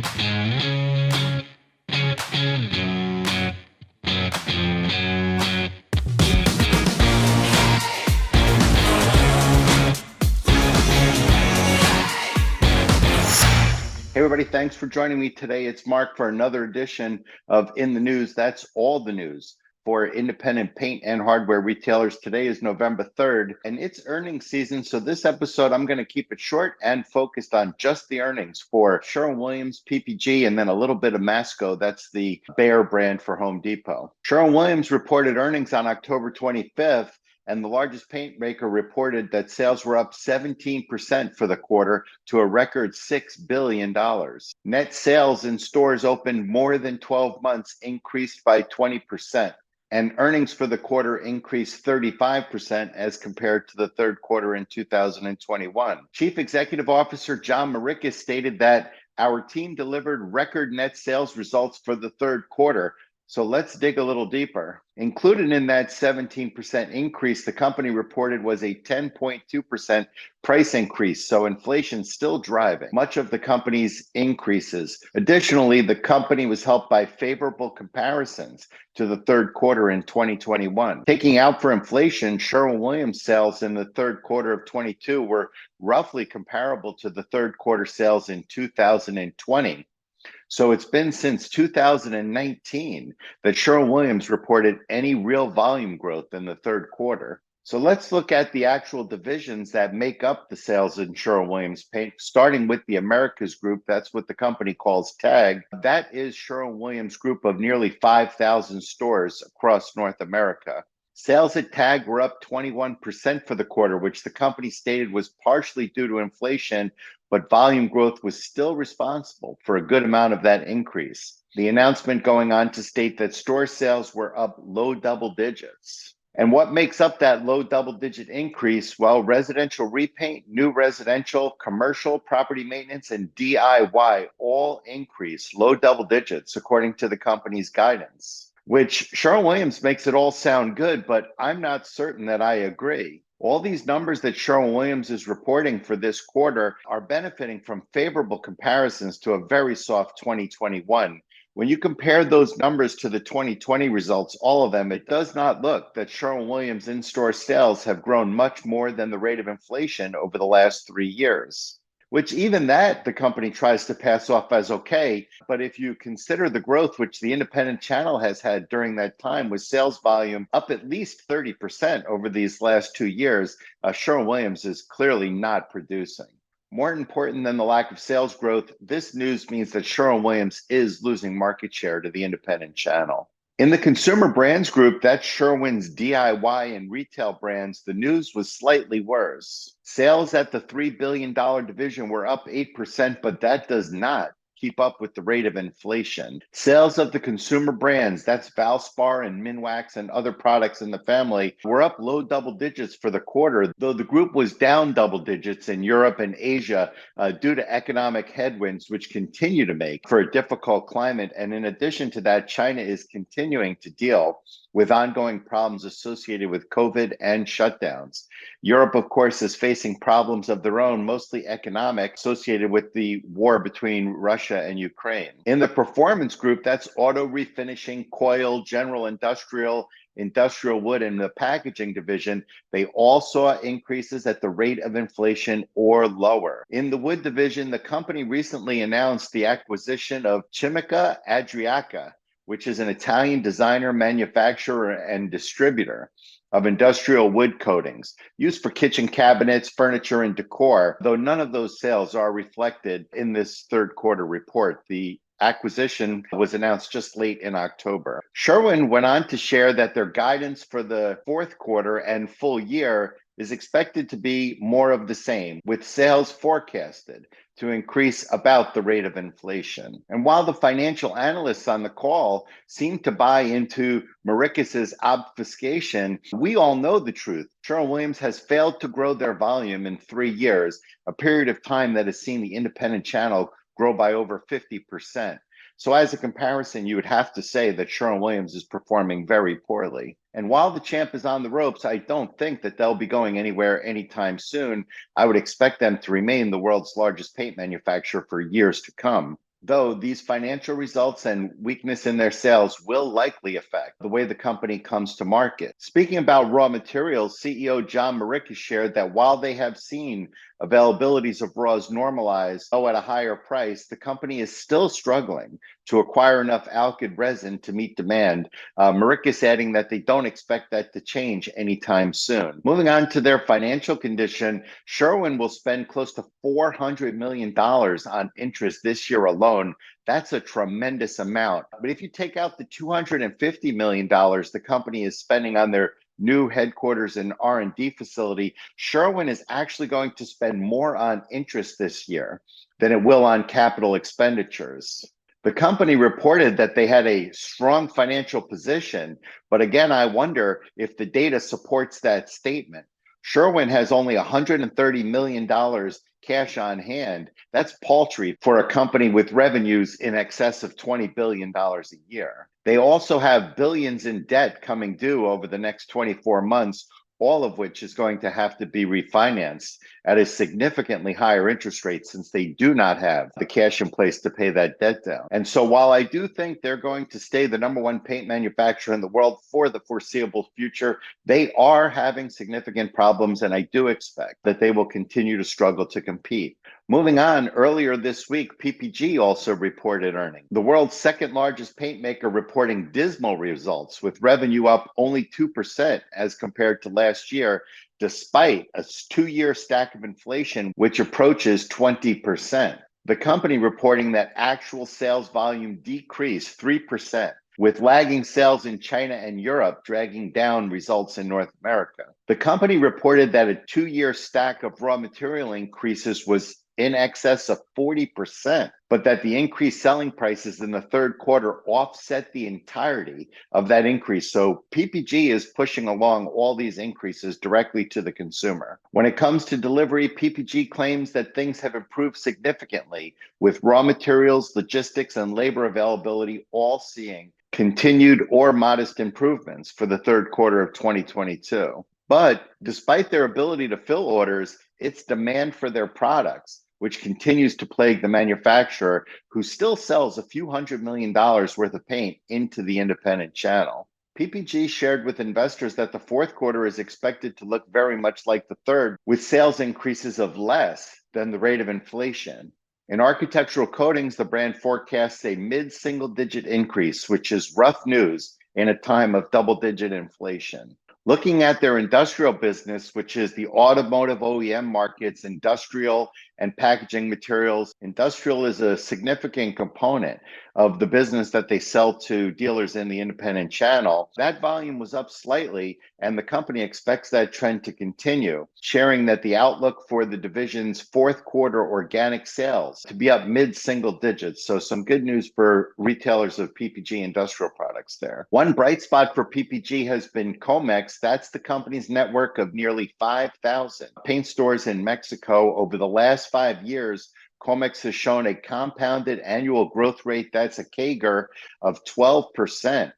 Hey, everybody, thanks for joining me today. It's Mark for another edition of In the News. That's all the news for independent paint and hardware retailers. Today is November 3rd, and it's earnings season. So this episode, I'm going to keep it short and focused on just the earnings for Sherwin-Williams, PPG, and then a little bit of Masco. That's the Behr brand for Home Depot. Sherwin-Williams reported earnings on October 25th. And the largest paint maker reported that sales were up 17% for the quarter to a record $6 billion. Net sales in stores opened more than 12 months increased by 20%. And earnings for the quarter increased 35% as compared to the third quarter in 2021. Chief Executive Officer John Morikis stated that our team delivered record net sales results for the third quarter. So let's dig a little deeper. Included in that 17% increase, the company reported was a 10.2% price increase. So inflation's still driving much of the company's increases. Additionally, the company was helped by favorable comparisons to the third quarter in 2021. Taking out for inflation, Sherwin-Williams sales in the third quarter of 22 were roughly comparable to the third quarter sales in 2020. So it's been since 2019 that Sherwin-Williams reported any real volume growth in the third quarter. So let's look at the actual divisions that make up the sales in Sherwin-Williams paint, starting with the Americas group. That's what the company calls TAG. That is Sherwin-Williams group of nearly 5,000 stores across North America. Sales at TAG were up 21% for the quarter, which the company stated was partially due to inflation, but volume growth was still responsible for a good amount of that increase. The announcement going on to state that store sales were up low double digits. And what makes up that low double-digit increase? Well, residential repaint, new residential, commercial, property maintenance, and DIY all increased low double digits, according to the company's guidance, which Sherwin-Williams makes it all sound good, but I'm not certain that I agree. All these numbers that Sherwin-Williams is reporting for this quarter are benefiting from favorable comparisons to a very soft 2021. When you compare those numbers to the 2020 results, all of them, it does not look that Sherwin-Williams in-store sales have grown much more than the rate of inflation over the last 3 years. Which even that the company tries to pass off as okay. But if you consider the growth which the independent channel has had during that time, with sales volume up at least 30% over these last 2 years, Sherwin-Williams is clearly not producing. More important than the lack of sales growth, this news means that Sherwin-Williams is losing market share to the independent channel. In the consumer brands group, that's Sherwin's DIY and retail brands, the news was slightly worse. Sales at the $3 billion division were up 8%, but that does not keep up with the rate of inflation. Sales of the consumer brands, that's Valspar and Minwax and other products in the family, were up low double digits for the quarter, though the group was down double digits in Europe and Asia due to economic headwinds, which continue to make for a difficult climate. And in addition to that, China is continuing to deal with ongoing problems associated with COVID and shutdowns. Europe, of course, is facing problems of their own, mostly economic, associated with the war between Russia and Ukraine. In the performance group, that's auto refinishing, coil, general industrial, industrial wood, and the packaging division. They all saw increases at the rate of inflation or lower. In the wood division, the company recently announced the acquisition of Chimica Adriatica, which is an Italian designer, manufacturer, and distributor of industrial wood coatings used for kitchen cabinets, furniture, and decor, though none of those sales are reflected in this third quarter report. The acquisition was announced just late in October. Sherwin went on to share that their guidance for the fourth quarter and full year is expected to be more of the same, with sales forecasted to increase about the rate of inflation. And while the financial analysts on the call seem to buy into Morikis's obfuscation, we all know the truth. Sherwin-Williams has failed to grow their volume in 3 years, a period of time that has seen the independent channel grow by over 50%. So as a comparison, you would have to say that Sherwin-Williams is performing very poorly. And while the champ is on the ropes, I don't think that they'll be going anywhere anytime soon. I would expect them to remain the world's largest paint manufacturer for years to come. though these financial results and weakness in their sales will likely affect the way the company comes to market. Speaking about raw materials, CEO John Maricka shared that while they have seen availabilities of raws normalize, though at a higher price, the company is still struggling to acquire enough alkyd resin to meet demand. Maricka is adding that they don't expect that to change anytime soon. Moving on to their financial condition, Sherwin will spend close to $400 million on interest this year alone. That's a tremendous amount. But if you take out the $250 million the company is spending on their new headquarters and R&D facility, Sherwin is actually going to spend more on interest this year than it will on capital expenditures. The company reported that they had a strong financial position, but again, I wonder if the data supports that statement. Sherwin has only $130 million cash on hand. That's paltry for a company with revenues in excess of $20 billion a year. They also have billions in debt coming due over the next 24 months, all of which is going to have to be refinanced at a significantly higher interest rate since they do not have the cash in place to pay that debt down. And so while I do think they're going to stay the number one paint manufacturer in the world for the foreseeable future, they are having significant problems, and I do expect that they will continue to struggle to compete. Moving on, earlier this week, PPG also reported earnings. The world's second largest paint maker reporting dismal results, with revenue up only 2% as compared to last year, despite a two-year stack of inflation, which approaches 20%. The company reporting that actual sales volume decreased 3%, with lagging sales in China and Europe dragging down results in North America. The company reported that a two-year stack of raw material increases was in excess of 40%, but that the increased selling prices in the third quarter offset the entirety of that increase. So PPG is pushing along all these increases directly to the consumer. When it comes to delivery, PPG claims that things have improved significantly, with raw materials, logistics, and labor availability all seeing continued or modest improvements for the third quarter of 2022. But despite their ability to fill orders, it's demand for their products, which continues to plague the manufacturer, who still sells a few $100 million worth of paint into the independent channel. PPG shared with investors that the fourth quarter is expected to look very much like the third, with sales increases of less than the rate of inflation. In architectural coatings, the brand forecasts a mid-single-digit increase, which is rough news in a time of double-digit inflation. Looking at their industrial business, which is the automotive OEM markets, industrial and packaging materials. Industrial is a significant component of the business that they sell to dealers in the independent channel. That volume was up slightly, and the company expects that trend to continue, sharing that the outlook for the division's fourth quarter organic sales to be up mid-single digits. So some good news for retailers of PPG industrial products there. One bright spot for PPG has been Comex. That's the company's network of nearly 5,000 paint stores in Mexico. Over the last 5 years, Comex has shown a compounded annual growth rate, that's a CAGR, of 12%.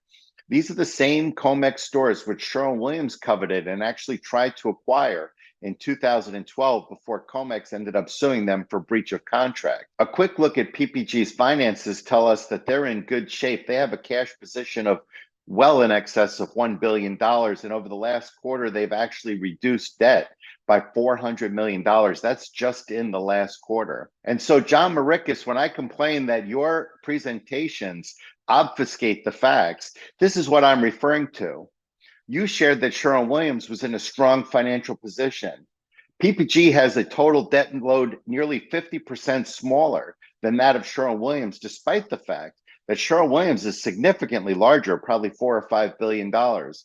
These are the same Comex stores which Sherwin-Williams coveted and actually tried to acquire in 2012 before Comex ended up suing them for breach of contract. A quick look at PPG's finances tell us that they're in good shape. They have a cash position of well in excess of $1 billion. And over the last quarter, they've actually reduced debt by $400 million. That's just in the last quarter. And so, John Maricka, when I complain that your presentations obfuscate the facts, this is what I'm referring to. You shared that Sherwin-Williams was in a strong financial position. PPG has a total debt load nearly 50% smaller than that of Sherwin-Williams, despite the fact that Sherwin-Williams is significantly larger, probably $4 or $5 billion.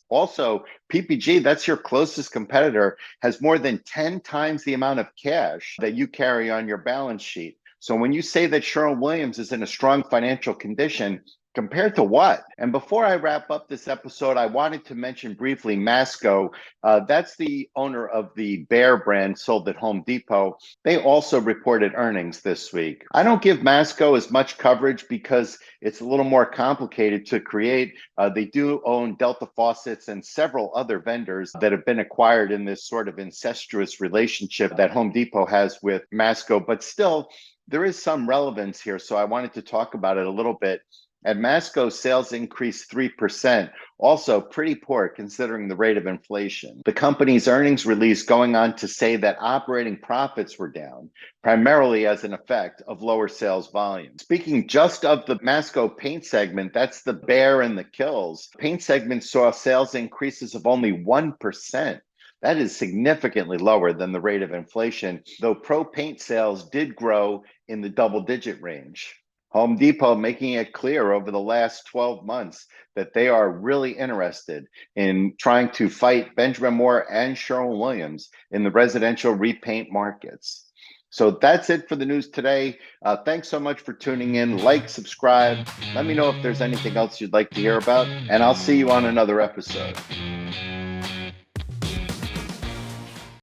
Also, PPG, that's your closest competitor, has more than 10 times the amount of cash that you carry on your balance sheet. So when you say that Sherwin-Williams is in a strong financial condition, compared to what? And before I wrap up this episode, I wanted to mention briefly Masco. That's the owner of the Bear brand sold at Home Depot. They also reported earnings this week. I don't give Masco as much coverage because it's a little more complicated to create. They do own Delta Faucets and several other vendors that have been acquired in this sort of incestuous relationship that Home Depot has with Masco. But still, there is some relevance here, so I wanted to talk about it a little bit. At Masco, sales increased 3%, also pretty poor considering the rate of inflation. The company's earnings release going on to say that operating profits were down, primarily as an effect of lower sales volume. Speaking just of the Masco paint segment, that's the bear and the kills. Paint segment saw sales increases of only 1%. That is significantly lower than the rate of inflation, though pro paint sales did grow in the double-digit range. Home Depot making it clear over the last 12 months that they are really interested in trying to fight Benjamin Moore and Sherwin-Williams in the residential repaint markets. So that's it for the news today. Thanks so much for tuning in. Like, subscribe. Let me know if there's anything else you'd like to hear about, and I'll see you on another episode.